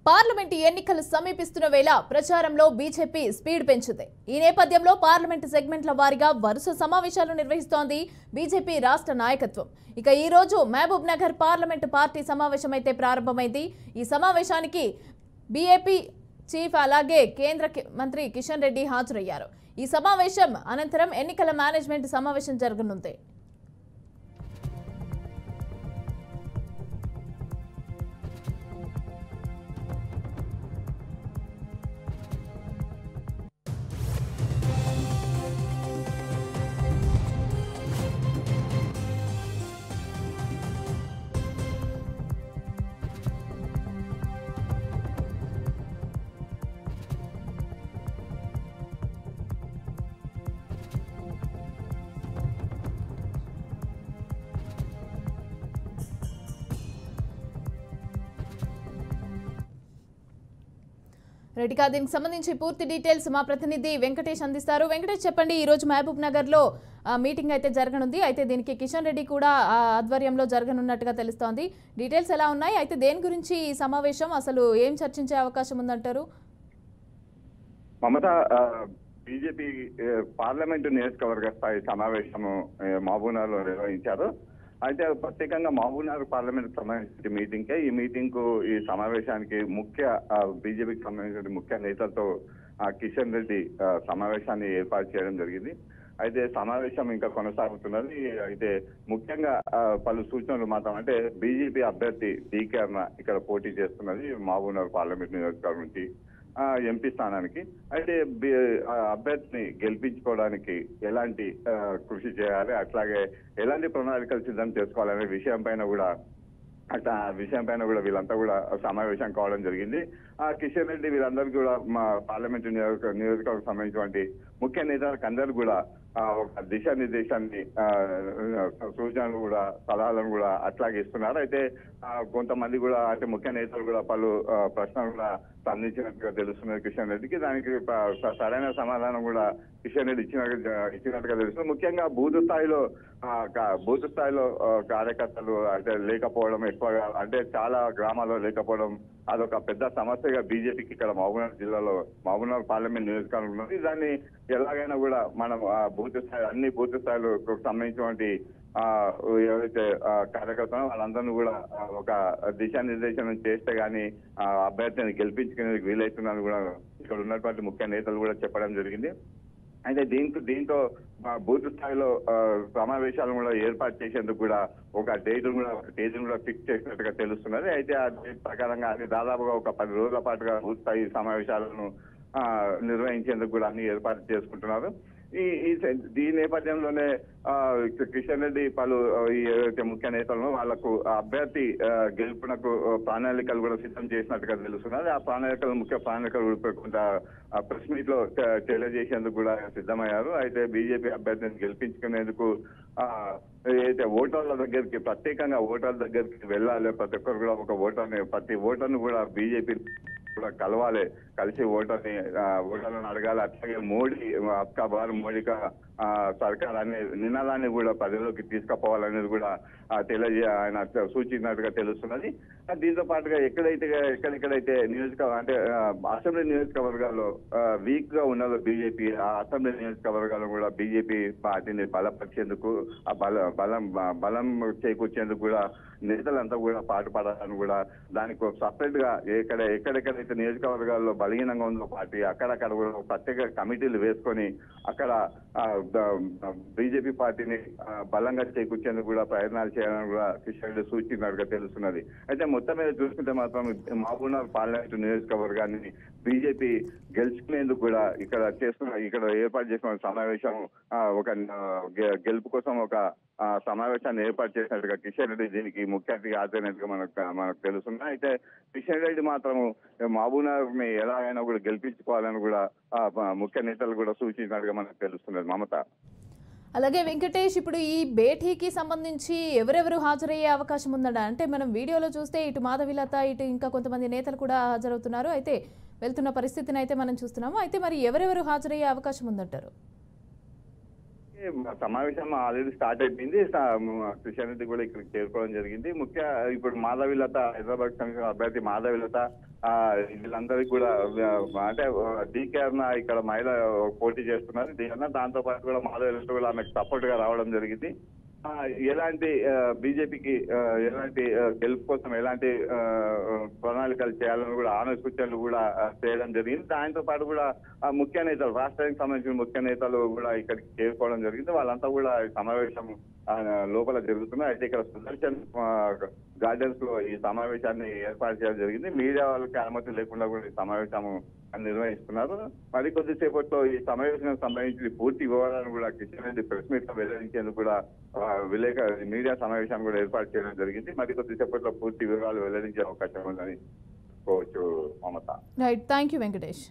Parliament ఎన్నికలు సమీపిస్తున్న వేళ ప్రచారంలో బీజేపీ స్పీడ్ పెంచింది. ఈ నేపథ్యంలో పార్లమెంటు సెగ్మెంట్ల వారీగా వరుస సమావేశాలు నిర్వహిస్తోంది బీజేపీ రాష్ట్ర నాయకత్వం. ఇక ఈ రోజు మహబూబ్ నగర్ పార్లమెంటు పార్టీ సమావేశం అయితే ప్రారంభమైంది. ఈ సమావేశానికి బీఏపీ చీఫ్ అలాగే కేంద్ర మంత్రి కిషన్ రెడ్డి హాజరయ్యారు. ఈ సమావేశం అనంతరం ఎన్నికల మేనేజ్మెంట్ సమావేశం జరగనుంది. రెడ్డిగా దీనికి సంబంధించి పూర్తి డీటెయిల్స్ మా ప్రతినిధి వెంకటేష్ అందిస్తారు. వెంకటేష్, చెప్పండి. ఈ రోజు మహబూబ్ నగర్ లో మీటింగ్ అయితే జరగనుంది. అయితే దీనికి కిషన్ రెడ్డి కూడా ఆధ్వర్యంలో జరగనున్నట్టుగా తెలుస్తోంది. డీటెయిల్స్ ఎలా ఉన్నాయి? అయితే దేని గురించి ఈ సమావేశం, అసలు ఏం చర్చించే అవకాశం ఉందంటారు? మమత, బీజేపీ పార్లమెంటు నియోజకవర్గ స్థాయి సమావేశము మహబూబ్నగర్ లో నిర్వహించారు. అయితే ప్రత్యేకంగా మహబూబ్నగర్ పార్లమెంట్ సంబంధించిన మీటింగ్ ఈ మీటింగ్ కు ఈ సమావేశానికి బీజేపీకి సంబంధించిన ముఖ్య నేతలతో కిషన్ రెడ్డి సమావేశాన్ని ఏర్పాటు చేయడం జరిగింది. అయితే సమావేశం ఇంకా కొనసాగుతున్నది. అయితే ముఖ్యంగా పలు సూచనలు మాత్రం, అంటే బీజేపీ అభ్యర్థి డీకే అరుణ ఇక్కడ పోటీ చేస్తున్నది మహబూబ్నగర్ పార్లమెంట్ నియోజకవర్గం నుంచి ఎంపీ స్థానానికి. అయితే అభ్యర్థిని గెలిపించుకోవడానికి ఎలాంటి కృషి చేయాలి, అట్లాగే ఎలాంటి ప్రణాళికలు సిద్ధం చేసుకోవాలనే విషయం పైన కూడా వీళ్ళంతా కూడా సమావేశం కావడం జరిగింది. కిషన్ రెడ్డి వీళ్ళందరికీ కూడా మా పార్లమెంటు నియోజకవర్గం సంబంధించినటువంటి ముఖ్య నేతలకు అందరూ కూడా ఒక దిశానిర్దేశాన్ని సూచనలు కూడా సలహాలను కూడా అట్లాగే ఇస్తున్నారు. అయితే కొంతమంది కూడా, అంటే ముఖ్య నేతలు కూడా పలు ప్రశ్నలు కూడా స్పందించినట్టుగా తెలుస్తున్నది కిషన్ రెడ్డికి. దానికి సరైన సమాధానం కూడా కిషన్ రెడ్డి ఇచ్చినట్టుగా తెలుస్తుంది. ముఖ్యంగా బూత్ స్థాయిలో కార్యకర్తలు అంటే లేకపోవడం, ఎక్కువగా అంటే చాలా గ్రామాల్లో లేకపోవడం, అదొక పెద్ద సమస్యగా బీజేపీకి ఇక్కడ మహబూబ్నగర్ జిల్లాలో మహబూబ్నగర్ పార్లమెంట్ నియోజకవర్గం ఉన్నది. దాన్ని ఎలాగైనా కూడా మనం అన్ని బూత్ స్థాయిలకు సంబంధించినటువంటి ఎవరైతే కార్యకర్తలు వాళ్ళందరినీ కూడా ఒక దిశానిర్దేశనం చేస్తే గానీ అభ్యర్థిని గెలిపించుకునేందుకు వీలైతుందని కూడా ఇక్కడ ఉన్నటువంటి ముఖ్య నేతలు కూడా చెప్పడం జరిగింది. అయితే దీంతో బూత్ స్థాయిలో సమావేశాలను కూడా ఏర్పాటు చేసేందుకు కూడా ఒక తేదీని కూడా ఫిక్స్ చేసినట్టుగా తెలుస్తున్నది. అయితే ఆ డేట్ ప్రకారంగా అది దాదాపుగా ఒక 10 రోజుల పాటుగా బూత్ స్థాయి సమావేశాలను నిర్వహించేందుకు కూడా అన్ని ఏర్పాటు చేసుకుంటున్నారు. ఈ నేపథ్యంలోనే కిషన్ రెడ్డి పలు ఏదైతే ముఖ్య నేతలను వాళ్లకు అభ్యర్థి గెలుపునకు ప్రణాళికలు కూడా సిద్ధం చేసినట్టుగా తెలుస్తున్నది. ఆ ముఖ్య ప్రణాళికలు కొంత ప్రెస్ మీట్ లో తెలియజేసేందుకు కూడా సిద్ధమయ్యారు. అయితే బీజేపీ అభ్యర్థిని గెలిపించుకునేందుకు ఏదైతే ప్రత్యేకంగా ఓటర్ల దగ్గరికి వెళ్ళాలి, ప్రతి ఒక్కరు కూడా ప్రతి ఓటర్ను కూడా బీజేపీ కూడా కలిసి ఓటర్లను అడగాలి. అట్లాగే మోడీ సర్కార్ అనే నినాదాన్ని కూడా ప్రజల్లోకి తీసుకుపోవాలనేది కూడా ఆయన సూచించినట్టుగా తెలుస్తున్నది. దీంతో పాటుగా ఎక్కడెక్కడైతే అసెంబ్లీ నియోజకవర్గాల్లో వీక్ గా ఉన్నదో బీజేపీ, ఆ అసెంబ్లీ నియోజకవర్గాల్లో కూడా బీజేపీ పార్టీని బలపరిచేందుకు, బలం చేకూర్చేందుకు కూడా నేతలంతా కూడా పాటుపడాలని కూడా దానికి సపరేట్ గా ఎక్కడెక్కడైతే నియోజకవర్గాల్లో బలహీనంగా ఉందో పార్టీ అక్కడక్కడ కూడా ప్రత్యేక కమిటీలు వేసుకొని అక్కడ బీజేపీ పార్టీని బలంగా చేకూర్చేందుకు కూడా ప్రయత్నాలు చేయాలని కూడా కిషన్ రెడ్డి సూచించినట్టుగా తెలుస్తున్నది. అయితే మొత్తం మీద చూసుకుంటే మాత్రం మహబూబ్నగర్ పార్లమెంటు నియోజకవర్గాన్ని బీజేపీ గెలుచుకునేందుకు కూడా ఇక్కడ ఏర్పాటు చేసిన సమావేశం ఒక గెలుపు కోసం ఒక సమావేశాన్ని ఏర్పాటు చేసినట్టుగా కిషన్ రెడ్డి దీనికి ముఖ్య అతిథిగా హాజరైనట్టుగా మనకు తెలుస్తుంది. అయితే కిషన్ రెడ్డి మాత్రం మహబూబ్నగర్ ని ఎలాగైనా కూడా గెలిపించుకోవాలని కూడా ముఖ్య నేతలు కూడా సూచించినట్టుగా మనకు తెలుస్తున్నది. మమత, అలాగే వెంకటేష్, ఇప్పుడు ఈ భేటీకి సంబంధించి ఎవరెవరు హాజరయ్యే అవకాశం ఉందట? అంటే మనం వీడియోలో చూస్తే ఇటు మాధవిలత, ఇటు ఇంకా కొంతమంది నేతలు కూడా హాజరవుతున్నారు. అయితే వెళ్తున్న పరిస్థితిని అయితే మనం చూస్తున్నాము. అయితే మరి ఎవరెవరు హాజరయ్యే అవకాశం ఉందంటారు? సమావేశం ఆల్రెడీ స్టార్ట్ అయిపోయింది. కిషన్ రెడ్డి కూడా ఇక్కడికి చేరుకోవడం జరిగింది. ఇప్పుడు మాధవిలత, హైదరాబాద్ సంబంధించిన అభ్యర్థి మాధవిలత, వీళ్ళందరికీ కూడా అంటే డీకే అన్న ఇక్కడ మహిళ పోటీ చేస్తున్నారు. దీని దాంతో పాటు కూడా మాధవ్ ఎలక్ట్రు కూడా ఆమెకు సపోర్ట్ గా రావడం జరిగింది. ఎలాంటి బీజేపీకి ఎలాంటి గెలుపు కోసం ఎలాంటి ప్రణాళికలు చేయాలని కూడా ఆమె సూచనలు కూడా చేయడం జరిగింది. దాంతో పాటు కూడా ముఖ్య నేతలు, రాష్ట్రానికి సంబంధించిన ముఖ్య నేతలు కూడా ఇక్కడికి చేరుకోవడం జరిగింది. వాళ్ళంతా కూడా ఈ సమావేశం లోపల జరుగుతున్నాయి. అయితే ఇక్కడ సుదర్శన్ గార్డెన్స్ లో ఈ సమావేశాన్ని ఏర్పాటు చేయడం జరిగింది. మీడియా వాళ్ళకి అనుమతి లేకుండా కూడా ఈ సమావేశం నిర్వహిస్తున్నారు. మరి కొద్దిసేపట్లో ఈ సమావేశానికి సంబంధించి పూర్తి వివరాలను కూడా కిషన్ రెడ్డి ప్రెస్ మీట్ లో వెల్లడించేందుకు కూడా మీడియా సమావేశాన్ని కూడా ఏర్పాటు చేయడం జరిగింది. మరి కొద్దిసేపట్లో పూర్తి వివరాలు వెల్లడించే అవకాశం ఉందని కోవచ్చు Mamata. Right, thank you Venkatesh.